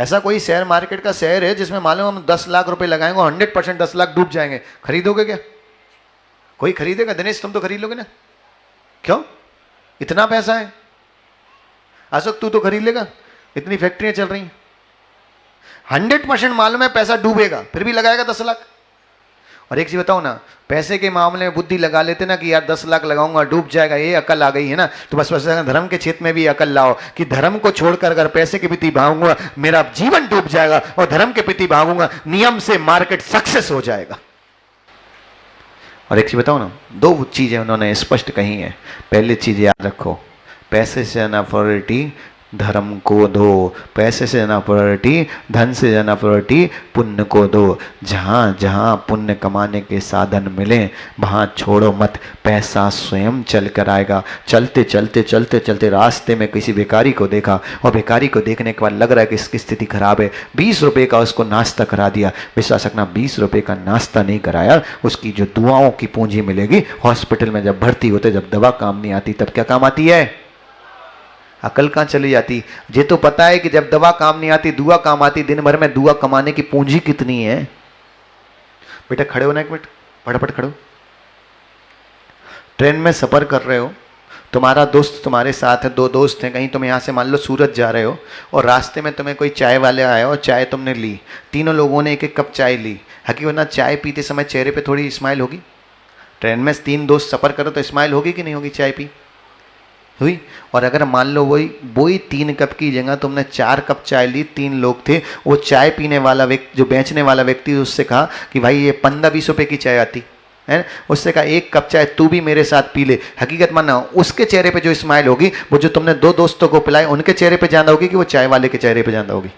ऐसा कोई share market का शेयर है जिसमें मालूम हम 10 लाख रुपए लगाएंगे, 100% 10 लाख डूब जाएंगे, खरीदोगे क्या? कोई खरीदेगा? दिनेश तुम तो खरीद लोगे ना? क्यों? इतना पैसा है। अशोक तू तो खरीद लेगा, इतनी फैक्ट्रियां चल रही हैं। 100% मालूम है पैसा डूबेगा, फिर भी लगाएगा 10 लाख। और एक चीज बताओ ना, पैसे के मामले में बुद्धि लगा लेते ना कि यार 10 लाख लगाऊंगा डूब जाएगा, ये अकल आ गई है ना, तो बस धर्म के क्षेत्र में भी अकल लाओ कि धर्म को छोड़कर अगर पैसे के प्रति भागूंगा मेरा जीवन डूब जाएगा, और धर्म के प्रति भागूंगा नियम से मार्केट सक्सेस हो जाएगा। और एक चीज बताओ ना, 2 चीजें उन्होंने स्पष्ट कही है। पहली चीज याद रखो, पैसे से ना प्रायोरिटी, धर्म को दो। पैसे से ना प्रायोरिटी, धन से ना प्रायोरिटी, पुण्य को दो। जहाँ जहाँ पुण्य कमाने के साधन मिले वहाँ छोड़ो मत, पैसा स्वयं चल कर आएगा। चलते चलते चलते चलते रास्ते में किसी भिखारी को देखा, और भिखारी को देखने के बाद लग रहा है कि इसकी स्थिति खराब है, 20 रुपये का उसको नाश्ता करा दिया। विश्वास रखना, 20 रुपये का नाश्ता नहीं कराया, उसकी जो दुआओं की पूंजी मिलेगी, हॉस्पिटल में जब भर्ती होते, जब दवा काम नहीं आती तब क्या काम आती है? अकल कहाँ चली जाती? ये तो पता है कि जब दवा काम नहीं आती दुआ काम आती। दिन भर में दुआ कमाने की पूंजी कितनी है? बेटा खड़े हो ना, एक मिनट फटाफट खड़े हो। ट्रेन में सफर कर रहे हो, तुम्हारा दोस्त तुम्हारे साथ है, 2 दोस्त हैं, कहीं तुम यहाँ से मान लो सूरत जा रहे हो, और रास्ते में तुम्हें कोई चाय वाले आया और चाय तुमने ली, तीनों लोगों ने 1-1 कप चाय ली। हकीकत ना चाय पीते समय चेहरे पे थोड़ी स्माइल होगी? ट्रेन में 3 दोस्त सफर करो तो स्माइल होगी कि नहीं होगी? चाय पी हुई। और अगर मान लो वही 3 कप की जगह तुमने 4 कप चाय ली, 3 लोग थे, वो चाय पीने वाला व्यक्ति, जो बेचने वाला व्यक्ति, उससे कहा कि भाई ये 15-20 रुपए की चाय आती है, उससे कहा 1 कप चाय तू भी मेरे साथ पी ले। हकीकत मानना, उसके चेहरे पे जो स्माइल होगी वो जो तुमने 2 दोस्तों को पिलाई उनके चेहरे पे ज्यादा होगी कि वो चाय वाले के चेहरे पे ज्यादा होगी?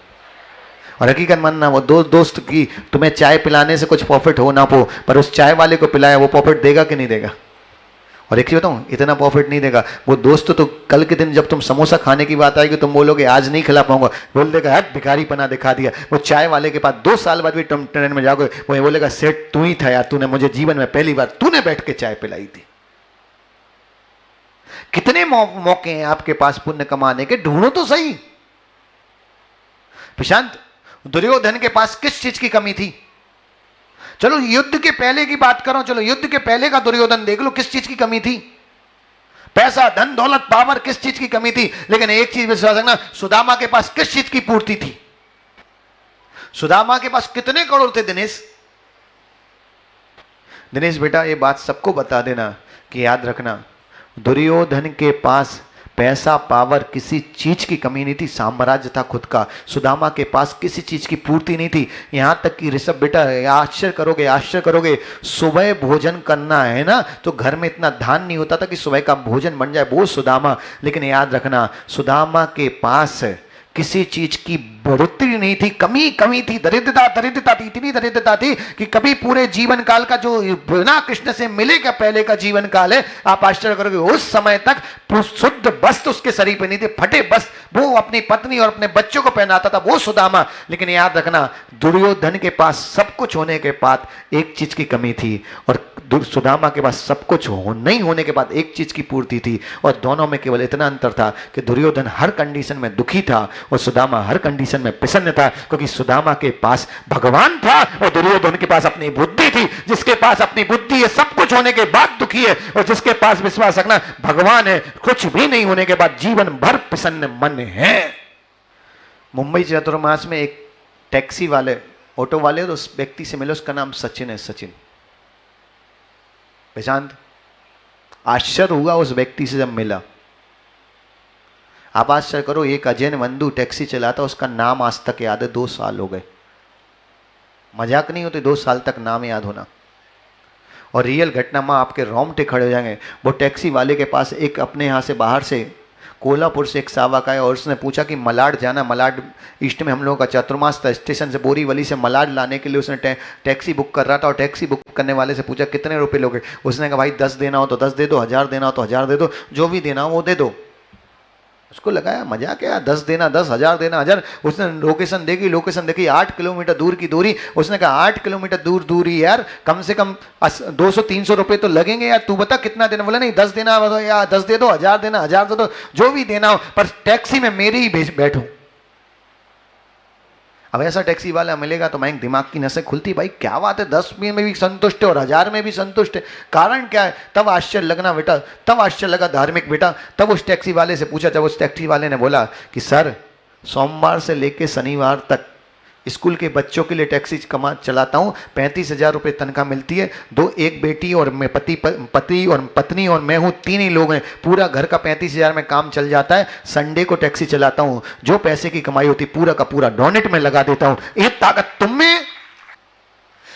और हकीकत मानना, वो 2 दोस्त की तुम्हें चाय पिलाने से कुछ प्रॉफिट हो ना हो, पर उस चाय वाले को पिलाया, वो प्रॉफिट देगा कि नहीं देगा? और एक चीज बताऊं, इतना प्रॉफिट नहीं देगा। वो दोस्त तो कल के दिन जब तुम समोसा खाने की बात आएगी तुम बोलोगे आज नहीं खिला पाऊंगा, बोल देगा हट भिखारी पना दिखा दिया। वो चाय वाले के पास 2 साल बाद भी तुम ट्रेन में जाओगे, वो बोलेगा सेठ तू ही था यार, तूने मुझे जीवन में पहली बार तूने बैठ के चाय पिलाई थी। कितने मौके हैं आपके पास पुण्य कमाने के, ढूंढो तो सही। प्रशांत, दुर्योधन के पास किस चीज की कमी थी? चलो युद्ध के पहले की बात करो, चलो युद्ध के पहले का दुर्योधन देख लो, किस चीज की कमी थी? पैसा, धन, दौलत, पावर, किस चीज की कमी थी? लेकिन एक चीज विश्वास रखना, सुदामा के पास किस चीज की पूर्ति थी? सुदामा के पास कितने करोड़ थे दिनेश? दिनेश बेटा ये बात सबको बता देना कि याद रखना, दुर्योधन के पास पैसा, पावर, किसी चीज की कमी नहीं थी, साम्राज्य था खुद का। सुदामा के पास किसी चीज की पूर्ति नहीं थी। यहां तक कि ऋषभ बेटा आश्चर्य करोगे, सुबह भोजन करना है ना तो घर में इतना धान नहीं होता था कि सुबह का भोजन बन जाए, वो सुदामा। लेकिन याद रखना, सुदामा के पास किसी चीज की बढ़ोतरी नहीं थी, कमी थी, दरिद्रता थी, इतनी दरिद्रता थी कि कभी पूरे जीवन काल का जो बिना कृष्ण से मिले का पहले का जीवन काल है, आप आश्चर्य करोगे उस समय तक शुद्ध वस्त्र उसके शरीर पे नहीं थे, फटे वस्त्र वो अपनी पत्नी और अपने बच्चों को पहनाता था, वो सुदामा। लेकिन याद रखना, दुर्योधन के पास सब कुछ होने के बाद एक चीज की कमी थी, और सुदामा के पास सब कुछ नहीं होने के बाद एक चीज की पूर्ति थी, और दोनों में केवल इतना अंतर था कि दुर्योधन हर कंडीशन में दुखी था और सुदामा हर कंडीशन में प्रसन्न था, क्योंकि सुदामा के पास भगवान था और दुर्योधन के पास अपनी बुद्धि थी। जिसके पास अपनी बुद्धि है सब कुछ होने के बाद दुखी है, और जिसके पास विश्वास रखना भगवान है कुछ भी नहीं होने के बाद जीवन भर प्रसन्न मन है। मुंबई चतुर्मास में एक टैक्सी वाले, ऑटो वाले, तो उस व्यक्ति से मिले, उसका नाम सचिन है, सचिन। प्रशांत, आश्चर्य हुआ उस व्यक्ति से जब मिला। आप आश्चर्य करो, एक अजय वंदू टैक्सी चलाता, उसका नाम आज तक याद है, 2 साल हो गए। मजाक नहीं होती 2 साल तक नाम याद होना, और रियल घटना में आपके रोंगटे खड़े हो जाएंगे। वो टैक्सी वाले के पास एक अपने यहाँ से बाहर से कोल्हापुर से एक सावक आया, और उसने पूछा कि मलाड जाना, मलाड ईस्ट में हम लोगों का चतुर्मास था, स्टेशन से बोरीवली से मलाड लाने के लिए उसने टैक्सी बुक कर रहा था, और टैक्सी बुक करने वाले से पूछा कितने रुपए लोगे? उसने कहा भाई 10 देना हो तो 10 दे दो, 1000 देना हो तो 1000 दे दो, जो भी देना हो वो दे दो। उसको लगाया मजाक है, 10 देना 10, 1000 देना 1000। उसने लोकेशन देखी 8 किलोमीटर दूर की दूरी। उसने कहा 8 किलोमीटर दूरी यार, कम से कम 200-300 रुपए तो लगेंगे यार, तू बता कितना देना? बोले नहीं 10 देना यार, 10 दे दो, 1000 देना 1000 दे दो, जो भी देना हो, पर टैक्सी में मेरे ही बैठो। अब ऐसा टैक्सी वाला मिलेगा तो मैं दिमाग की नसें खुलती, भाई क्या बात है, 10 में भी संतुष्ट है और 1000 में भी संतुष्ट है, कारण क्या है? तब आश्चर्य लगना बेटा, तब आश्चर्य लगा धार्मिक बेटा। तब उस टैक्सी वाले से पूछा, जब उस टैक्सी वाले ने बोला कि सर सोमवार से लेकर शनिवार तक स्कूल के बच्चों के लिए टैक्सी चलाता हूँ, 35,000 रुपये तनख्वाह मिलती है, एक बेटी और मैं पति और पत्नी और मैं हूँ, 3 ही लोग हैं, पूरा घर का 35,000 में काम चल जाता है, संडे को टैक्सी चलाता हूँ, जो पैसे की कमाई होती पूरा का पूरा डोनेट में लगा देता हूँ, ये ताकत तुम में।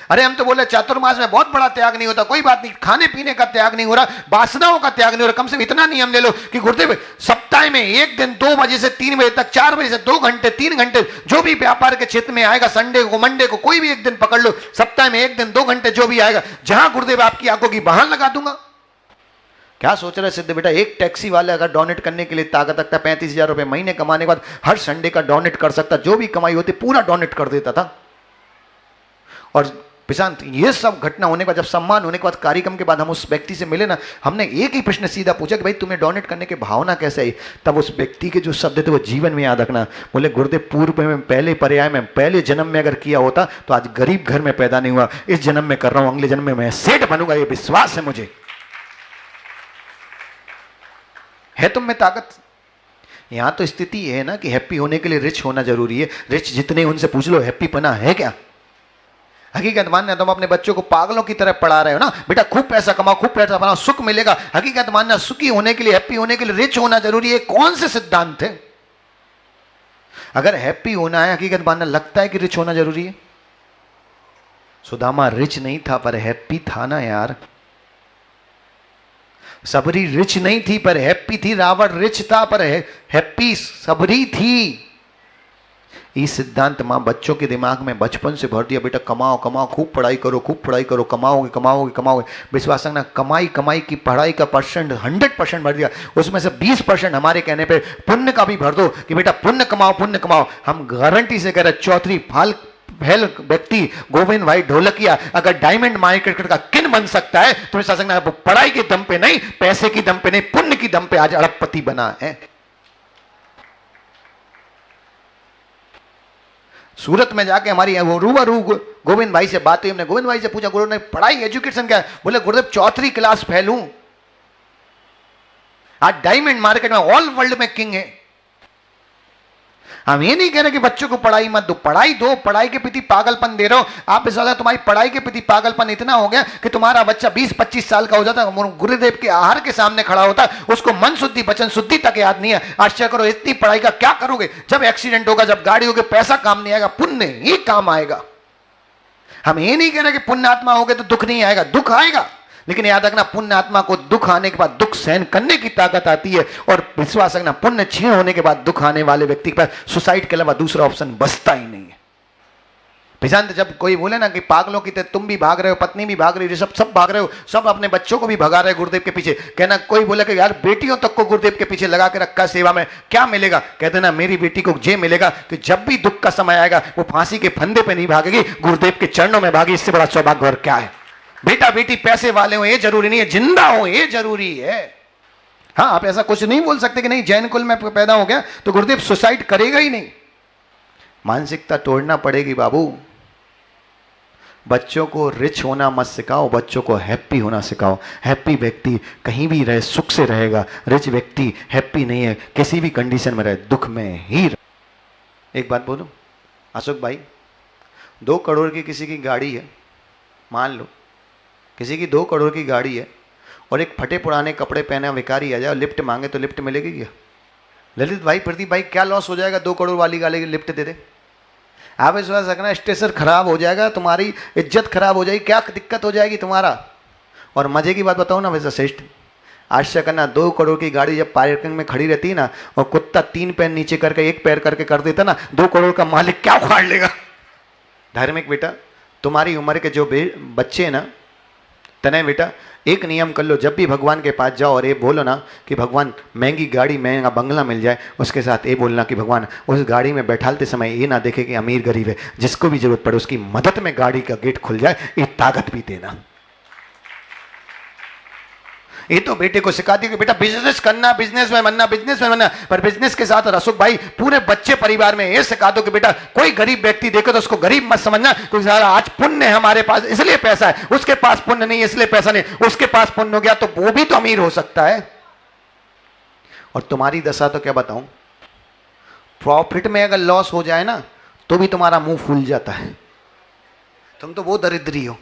अरे हम तो बोले चातुर्मास में बहुत बड़ा त्याग नहीं होता, कोई बात नहीं, खाने पीने का त्याग नहीं हो रहा, वासनाओं का त्याग नहीं हो रहा, कम से कम इतना नियम ले लो कि गुरुदेव सप्ताह में एक दिन 2 बजे से 3 बजे तक, 4 बजे से 2 घंटे 3 घंटे जो भी व्यापार के क्षेत्र में आएगा, संडे को मंडे को कोई भी एक दिन पकड़ लो, सप्ताह में 1 दिन 2 घंटे जो भी आएगा, जहां गुरुदेव आपकी आंखों की बहान लगा दूंगा। क्या सोच रहे सिद्ध बेटा, एक टैक्सी वाले अगर डोनेट करने के लिए ताकत रखता, 35,000 रुपए महीने कमाने के बाद हर संडे का डोनेट कर सकता, जो भी कमाई होती पूरा डोनेट कर देता था। और प्रशांत, ये सब घटना होने के बाद, जब सम्मान होने के बाद, कार्यक्रम के बाद हम उस व्यक्ति से मिले ना, हमने एक ही प्रश्न सीधा पूछा कि भाई तुम्हें डोनेट करने की भावना कैसे आई? तब उस व्यक्ति के जो शब्द थे वो जीवन में याद रखना। बोले गुरुदेव पूर्व में पहले पर्याय में पहले जन्म में अगर किया होता तो आज गरीब घर में पैदा नहीं हुआ, इस जन्म में कर रहा हूं, अगले जन्म में मैं सेठ बनूंगा, ये विश्वास है मुझे। है तुम में ताकत। यहां तो स्थिति है ना कि हैप्पी होने के लिए रिच होना जरूरी है। रिच जितने उनसे पूछ लो हैप्पी पना है क्या? हकीकत मानना, तुम अपने बच्चों को पागलों की तरह पढ़ा रहे हो ना, बेटा खूब पैसा कमाओ, खूब पैसा बनाओ, सुख मिलेगा। हकीकत मानना, सुखी होने के लिए, हैप्पी होने के लिए रिच होना जरूरी है। कौन से सिद्धांत है? अगर हैप्पी होना है, हकीकत मानना, लगता है कि रिच होना जरूरी है। सुदामा रिच नहीं था पर हैप्पी था ना यार। सबरी रिच नहीं थी पर हैप्पी थी। रावण रिच था पर हैप्पी सबरी थी। ये सिद्धांत मां बच्चों के दिमाग में बचपन से भर दिया, बेटा कमाओ कमाओ, खूब पढ़ाई करो, खूब पढ़ाई करो, कमाओगे कमाओगे कमाओगे। विश्वास रखना, कमाई कमाई की पढ़ाई का परसेंट 100% भर दिया, उसमें से 20% हमारे कहने पे पुण्य का भी भर दो कि बेटा पुण्य कमाओ पुण्य कमाओ। हम गारंटी से कह रहे, चौधरी फैल व्यक्ति गोविंद भाई ढोलकिया अगर डायमंड मार्केट का किन बन सकता है, तुम्हें समझ सकना, पढ़ाई के दम पे नहीं, पैसे की दम पे नहीं, पुण्य की दम पे आज अरबपति बना है। सूरत में जाके हमारी रूबरू गोविंद भाई से बात हुई, हमने गोविंद भाई से पूछा गुरु ने पढ़ाई एजुकेशन क्या है? बोले गुरुदेव 4वीं क्लास फेल हूं, आज डायमंड मार्केट में ऑल वर्ल्ड में किंग है। हम ये नहीं कह रहे कि बच्चों को पढ़ाई मत दो, पढ़ाई दो, पढ़ाई के प्रति पागलपन दे रहे हो आप। इस वजह तुम्हारी पढ़ाई के प्रति पागलपन इतना हो गया कि तुम्हारा बच्चा 20-25 साल का हो जाता है, गुरुदेव के आहार के सामने खड़ा होता है, उसको मन शुद्धि वचन शुद्धि तक याद नहीं है। आश्चर्य करो, इतनी पढ़ाई का क्या करोगे? जब एक्सीडेंट होगा, जब गाड़ी होगी, पैसा काम नहीं आएगा, पुण्य ही काम आएगा। हम ये नहीं कह रहे कि पुण्य आत्मा हो गए तो दुख नहीं आएगा, दुख आएगा, लेकिन याद रखना पुण्य आत्मा को दुख आने के बाद दुख सहन करने की ताकत आती है। और विश्वास रखना, पुण्य क्षीण होने के बाद दुख आने वाले व्यक्ति के पास सुसाइड के अलावा दूसरा ऑप्शन बचता ही नहीं है। प्रशांत, जब कोई बोले ना कि पागलों की तरह तुम भी भाग रहे हो, पत्नी भी भाग रही है, सब भाग रहे हो, सब अपने बच्चों को भी भगा रहे हो गुरुदेव के पीछे, कहना कोई बोले कि यार बेटियों तक को गुरुदेव के पीछे लगा के रखा सेवा में, क्या मिलेगा? कहते ना मेरी बेटी को ये मिलेगा कि जब भी दुख का समय आएगा वो फांसी के फंदे पे नहीं भागेगी, गुरुदेव के चरणों में भागी। इससे बड़ा सौभाग्य और क्या है? बेटा बेटी पैसे वाले हो ये जरूरी नहीं है, जिंदा हो ये जरूरी है। हाँ, आप ऐसा कुछ नहीं बोल सकते कि नहीं जैन कुल में पैदा हो गया तो गुरुदेव सुसाइड करेगा ही नहीं। मानसिकता तोड़ना पड़ेगी बाबू। बच्चों को रिच होना मत सिखाओ, बच्चों को हैप्पी होना सिखाओ। हैप्पी व्यक्ति कहीं भी रहे सुख से रहेगा, रिच व्यक्ति हैप्पी नहीं है, किसी भी कंडीशन में रहे दुख में ही रहे। एक बात बोलूं अशोक भाई, 2 करोड़ की किसी की गाड़ी है, मान लो किसी की 2 करोड़ की गाड़ी है और एक फटे पुराने कपड़े पहने भिखारी आ जाए और लिफ्ट मांगे तो लिफ्ट मिलेगी क्या? ललित भाई, प्रदीप भाई, क्या लॉस हो जाएगा 2 करोड़ वाली गाड़ी की लिफ्ट दे दे? आप विश्वास रखना, स्टेशन खराब हो जाएगा, तुम्हारी इज्जत खराब हो जाएगी, क्या दिक्कत हो जाएगी तुम्हारा। और मजे की बात बताओ ना वैसे श्रेष्ठ, आश्चर्य करना, 2 करोड़ की गाड़ी जब पार्किंग में खड़ी रहती है ना और कुत्ता 3 पैर नीचे करके 1 पैर करके कर देता ना, 2 करोड़ का मालिक क्या उखाड़ लेगा? धार्मिक बेटा, तुम्हारी उम्र के जो बच्चे हैं ना, तने बेटा एक नियम कर लो, जब भी भगवान के पास जाओ और ये बोलो ना कि भगवान महंगी गाड़ी महंगा बंगला मिल जाए, उसके साथ ये बोलना कि भगवान उस गाड़ी में बैठाते समय ये ना देखे कि अमीर गरीब है, जिसको भी जरूरत पड़े उसकी मदद में गाड़ी का गेट खुल जाए, ये ताकत भी देना। ये तो बेटे को सिखाती है कि बेटा बिजनेस करना, बिजनेस में बनना, बिजनेस में बनना। पर बिजनेस के साथ अशोक भाई पूरे बच्चे परिवार में ये सिखा दो कि बेटा कोई गरीब व्यक्ति देखो तो उसको गरीब मत समझना, क्योंकि सारा आज पुण्य है हमारे पास इसलिए पैसा है, उसके पास पुण्य नहीं इसलिए पैसा नहीं, उसके पास पुण्य हो गया तो वो भी तो अमीर हो सकता है। और तुम्हारी दशा तो क्या बताऊं, प्रॉफिट में अगर लॉस हो जाए ना तो भी तुम्हारा मुंह फूल जाता है, तुम तो वो दरिद्री हो।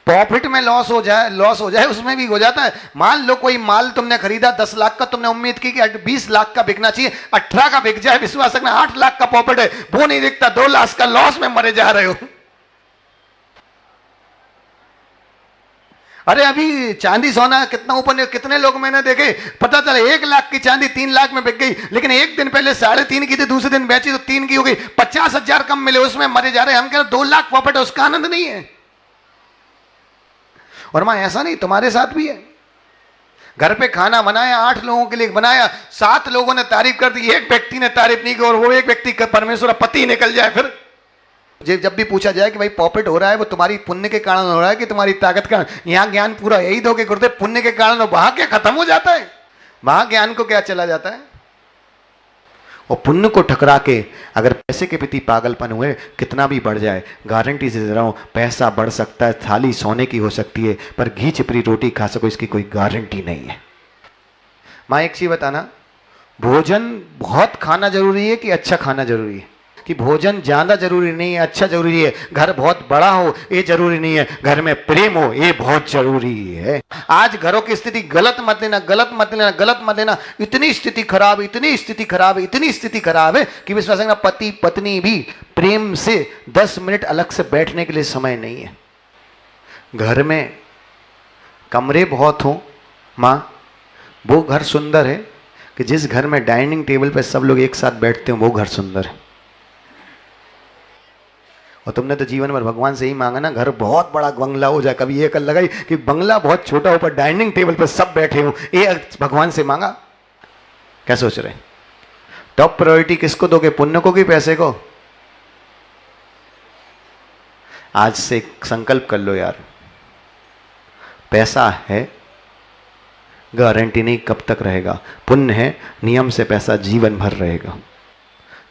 प्रॉफिट में लॉस हो जाए उसमें भी हो जाता है। मान लो कोई माल तुमने खरीदा 10 लाख का, तुमने उम्मीद की कि 20 लाख का बिकना चाहिए, 18 का बिक जाए, विश्वास रखना 8 लाख का प्रॉफिट है, वो नहीं दिखता, 2 लाख का लॉस में मरे जा रहे हो। अरे अभी चांदी सोना कितना ऊपर, कितने लोग मैंने देखे, पता चला 1 लाख की चांदी 3 लाख में बिक गई, लेकिन एक दिन पहले 3.5 की थी, दूसरे दिन बेची तो 3 की हो गई, 50,000 कम मिले, उसमें मरे जा रहे। हम कह रहे 2 लाख प्रॉफिट है, उसका आनंद नहीं है। और मां ऐसा नहीं, तुम्हारे साथ भी है। घर पे खाना बनाया, 8 लोगों के लिए बनाया, 7 लोगों ने तारीफ कर दी, एक व्यक्ति ने तारीफ नहीं की, और वो एक व्यक्ति का परमेश्वर पति निकल जाए। फिर जब भी पूछा जाए कि भाई प्रॉफिट हो रहा है वो तुम्हारी पुण्य के कारण हो रहा है कि तुम्हारी ताकत का, यहां ज्ञान पूरा यही दोगे गुरुदेव, पुण्य के कारण, वहां क्या खत्म हो जाता है, वहां ज्ञान को क्या चला जाता है। और पुण्य को ठकरा के अगर पैसे के प्रति पागलपन हुए, कितना भी बढ़ जाए, गारंटी से दे रहा हूं पैसा बढ़ सकता है, थाली सोने की हो सकती है, पर घी चिपरी रोटी खा सको इसकी कोई गारंटी नहीं है। मां एक चीज बताना, भोजन बहुत खाना जरूरी है कि अच्छा खाना जरूरी है? कि भोजन ज्यादा जरूरी नहीं है, अच्छा जरूरी है। घर बहुत बड़ा हो ये जरूरी नहीं है, घर में प्रेम हो ये बहुत जरूरी है। आज घरों की स्थिति गलत मत लेना, गलत मत लेना, गलत मत लेना। इतनी स्थिति खराब, इतनी स्थिति खराब, इतनी स्थिति खराब है कि विश्वास रखना पति पत्नी भी प्रेम से 10 मिनट अलग से बैठने के लिए समय नहीं है। घर में कमरे बहुत हो मां, वो घर सुंदर है कि जिस घर में डाइनिंग टेबल पे सब लोग एक साथ बैठते हो वो घर सुंदर है। और तुमने तो जीवन भर भगवान से ही मांगा ना, घर बहुत बड़ा बंगला हो जाए। कभी ये कल लगाई कि बंगला बहुत छोटा, ऊपर डाइनिंग टेबल पर सब बैठे हो, ये भगवान से मांगा। क्या सोच रहे? टॉप प्रायोरिटी किसको दोगे, पुण्य को कि पैसे को? आज से संकल्प कर लो यार, पैसा है गारंटी नहीं कब तक रहेगा, पुण्य है नियम से पैसा जीवन भर रहेगा।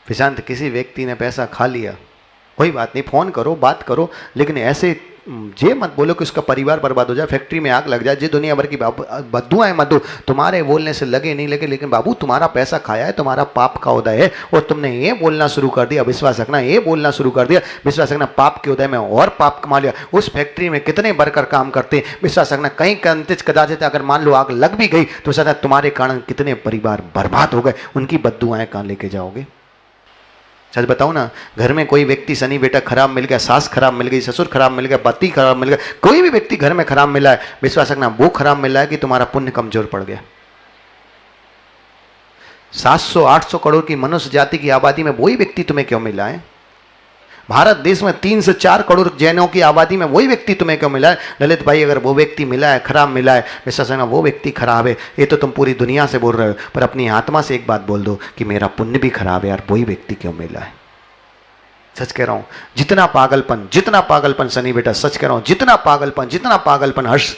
प्रशांत, किसी व्यक्ति ने पैसा खा लिया, कोई बात नहीं, फोन करो, बात करो, लेकिन ऐसे ये मत बोलो कि उसका परिवार बर्बाद हो जाए, फैक्ट्री में आग लग जाए, जी दुनिया भर की बद्दुआएं मत दो। तुम्हारे बोलने से लगे नहीं लगे, लेकिन बाबू तुम्हारा पैसा खाया है, तुम्हारा पाप का उदय है, और तुमने ये बोलना शुरू कर दिया, विश्वास रखना ये बोलना शुरू कर दिया, विश्वास रखना पाप के उदय में और पाप कमा लिया। उस फैक्ट्री में कितने वर्कर काम करते, विश्वास रखना कहीं कंतिज कदाचित अगर मान लो आग लग भी गई तो सदा तुम्हारे कारण कितने परिवार बर्बाद हो गए, उनकी बद्दुआएं कहाँ लेके जाओगे? सच बताओ ना, घर में कोई व्यक्ति शनि बेटा खराब मिल गया, सास खराब मिल गई, ससुर खराब मिल गया, पति खराब मिल गया, कोई भी व्यक्ति घर में खराब मिला है, विश्वास रखना वो खराब मिला है कि तुम्हारा पुण्य कमजोर पड़ गया। 700-800 करोड़ की मनुष्य जाति की आबादी में वही व्यक्ति तुम्हें क्यों मिला है? भारत देश में 3 से 4 करोड़ जैनों की आबादी में वही व्यक्ति तुम्हें क्यों मिला है? ललित भाई, अगर वो व्यक्ति मिला है, खराब मिला है, विश्वास रखना वो व्यक्ति खराब है। ये तो तुम पूरी दुनिया से बोल रहे हो, पर अपनी आत्मा से एक बात बोल दो कि मेरा पुण्य भी खराब है यार, वही व्यक्ति क्यों मिला है? सच कह रहा हूं, जितना पागलपन शनि बेटा, सच कह रहा हूं, जितना पागलपन हर्ष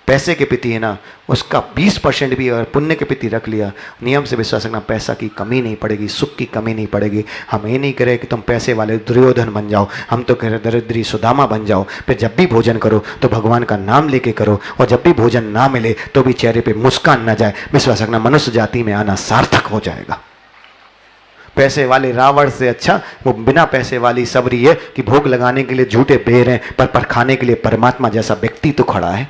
पैसे के प्रति है ना, उसका 20% भी अगर पुण्य के प्रति रख लिया, नियम से विश्वास रखना पैसा की कमी नहीं पड़ेगी, सुख की कमी नहीं पड़ेगी। हम ये नहीं कह रहे कि तुम पैसे वाले दुर्योधन बन जाओ, हम तो कह रहे दरिद्री सुदामा बन जाओ। फिर जब भी भोजन करो तो भगवान का नाम लेके करो, और जब भी भोजन ना मिले तो भी चेहरे पे मुस्कान ना जाए, विश्वास रखना मनुष्य जाति में आना सार्थक हो जाएगा। पैसे वाले रावण से अच्छा वो बिना पैसे वाली सबरी है कि भोग लगाने के लिए झूठे बेर हैं, पर खाने के लिए परमात्मा जैसा व्यक्ति तो खड़ा है।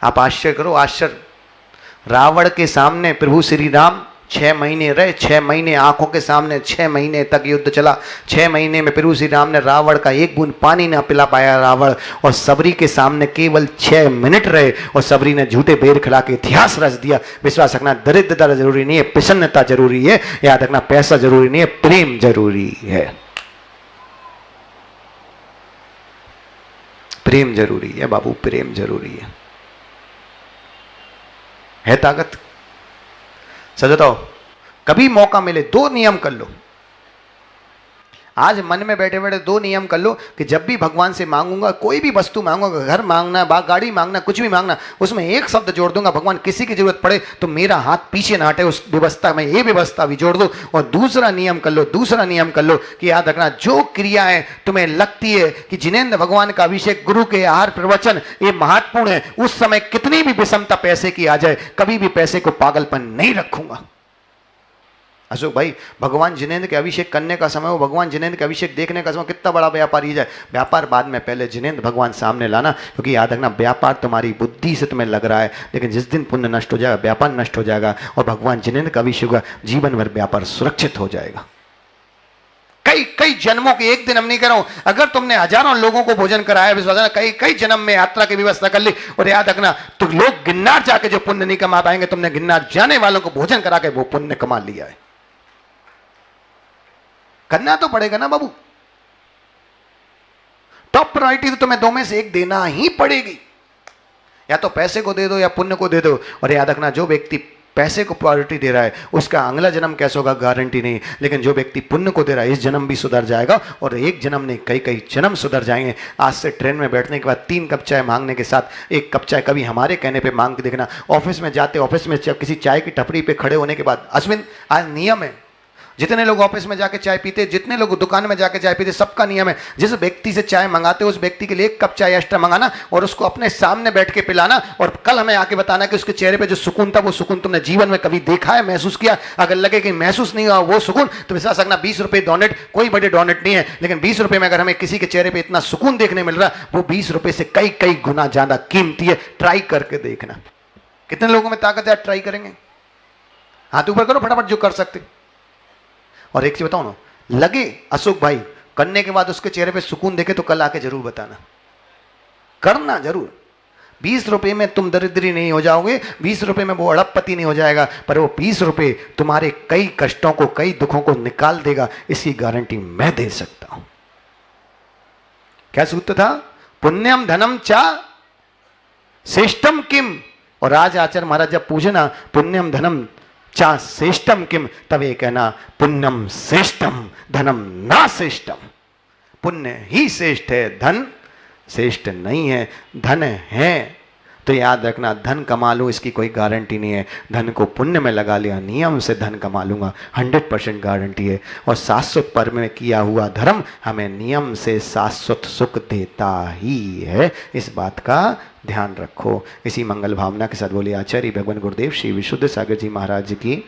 आप आश्चर्य करो, आश्चर्य, रावण के सामने प्रभु श्री राम 6 महीने रहे, 6 महीने आंखों के सामने, 6 महीने तक युद्ध चला। 6 महीने में प्रभु श्री राम ने रावण का एक बूंद पानी ना पिला पाया रावण, और सबरी के सामने केवल 6 मिनट रहे, और सबरी ने झूठे बेर खिला के इतिहास रच दिया। विश्वास रखना दरिद्रता जरूरी नहीं है, प्रसन्नता जरूरी है, याद रखना पैसा जरूरी नहीं है, प्रेम जरूरी है। प्रेम जरूरी है बाबू, प्रेम जरूरी है ताकत। सच बताओ, कभी मौका मिले 2 नियम कर लो। आज मन में बैठे बैठे 2 नियम कर लो कि जब भी भगवान से मांगूंगा, कोई भी वस्तु मांगूंगा, घर मांगना, गाड़ी मांगना, कुछ भी मांगना, उसमें एक शब्द जोड़ दूंगा, भगवान किसी की जरूरत पड़े तो मेरा हाथ पीछे ना हटे, उस व्यवस्था में ये व्यवस्था भी जोड़ दो। और दूसरा नियम कर लो कि याद रखना, जो क्रियाएं तुम्हें लगती है कि जिनेंद्र भगवान का अभिषेक, गुरु के आहार प्रवचन ये महत्वपूर्ण है, उस समय कितनी भी विषमता पैसे की आ जाए, कभी भी पैसे को पागलपन नहीं रखूंगा। अशोक भाई, भगवान जिनेंद्र के अभिषेक करने का समय हो, भगवान जिनेंद्र के अभिषेक देखने का समय, कितना बड़ा व्यापारी जाए, व्यापार बाद में, पहले जिनेंद्र भगवान सामने लाना। क्योंकि याद रखना, व्यापार तुम्हारी बुद्धि से तुम्हें लग रहा है, लेकिन जिस दिन पुण्य नष्ट हो जाएगा, व्यापार नष्ट हो जाएगा, और भगवान जिनेंद्र का अभिषेक होगा, जीवन भर व्यापार सुरक्षित हो जाएगा। कई कई जन्मों के, एक दिन हम नहीं कर रहा हूं, अगर तुमने हजारों लोगों को भोजन कराया, विश्वास, कई कई जन्म में यात्रा की व्यवस्था कर ली, और याद रखना, तो लोग गिरनार जाके जो पुण्य नहीं कमा पाएंगे, तुमने गिरनार जाने वालों को भोजन करा के वो पुण्य कमा लिया है। करना तो पड़ेगा ना बाबू, टॉप प्रायोरिटी तो तुम्हें 2 में से 1 देना ही पड़ेगी, या तो पैसे को दे दो या पुण्य को दे दो। और याद रखना, जो व्यक्ति पैसे को प्रायोरिटी दे रहा है उसका अगला जन्म कैसा होगा गारंटी नहीं, लेकिन जो व्यक्ति पुण्य को दे रहा है इस जन्म भी सुधर जाएगा, और एक जन्म नहीं कई कई जन्म सुधर जाएंगे। आज से ट्रेन में बैठने के बाद 3 कप चाय मांगने के साथ 1 कप चाय कभी हमारे कहने पे मांग के देखना। ऑफिस में जाते, ऑफिस में किसी चाय की टपरी पे खड़े होने के बाद, अश्विन आज नियम है, जितने लोग ऑफिस में जाके चाय पीते, जितने लोग दुकान में जाके चाय पीते, सबका नियम है, जिस व्यक्ति से चाय मंगाते उस व्यक्ति के लिए 1 कप चाय एक्स्ट्रा मंगाना और उसको अपने सामने बैठ के पिलाना, और कल हमें आके बताना कि उसके चेहरे पे जो सुकून था वो सुकून तुमने जीवन में कभी देखा है, महसूस किया। अगर लगे कि महसूस नहीं हुआ वो सुकून, तो विश्वास रखना 20 रुपए डोनेट, कोई बड़े डोनेट नहीं है, लेकिन 20 रुपए में अगर हमें किसी के चेहरे पर इतना सुकून देखने मिल रहा, वो 20 रुपए से कई कई गुना ज्यादा कीमती है। ट्राई करके देखना। कितने लोगों में ताकत है, ट्राई करेंगे? हाथ ऊपर करो फटाफट जो कर सकते। और एक चीज बताओ ना, लगे अशोक भाई करने के बाद उसके चेहरे पे सुकून देखे तो कल आके जरूर बताना, करना जरूर। 20 रुपए में तुम दरिद्री नहीं हो जाओगे, 20 रुपए में वो अड़पपति नहीं हो जाएगा, पर वो 20 रुपए तुम्हारे कई कष्टों को, कई दुखों को निकाल देगा, इसकी गारंटी मैं दे सकता हूं। क्या सूत्र था? पुण्यम धनम चा श्रेष्ठम किम। और आज आचार्य महाराज जब पूछना पुण्यम धनम चा श्रेष्ठम किम, तब ये कहना पुण्यम श्रेष्ठम धनम ना श्रेष्ठम। पुण्य ही श्रेष्ठ है, धन श्रेष्ठ नहीं है। धन है तो याद रखना, धन कमा लो इसकी कोई गारंटी नहीं है, धन को पुण्य में लगा लिया, नियम से धन कमा लूंगा, 100% गारंटी है। और शाश्वत पर में किया हुआ धर्म हमें नियम से शाश्वत सुख देता ही है, इस बात का ध्यान रखो। इसी मंगल भावना के साथ बोलिए आचार्य भगवान गुरुदेव श्री विशुद्ध सागर जी महाराज की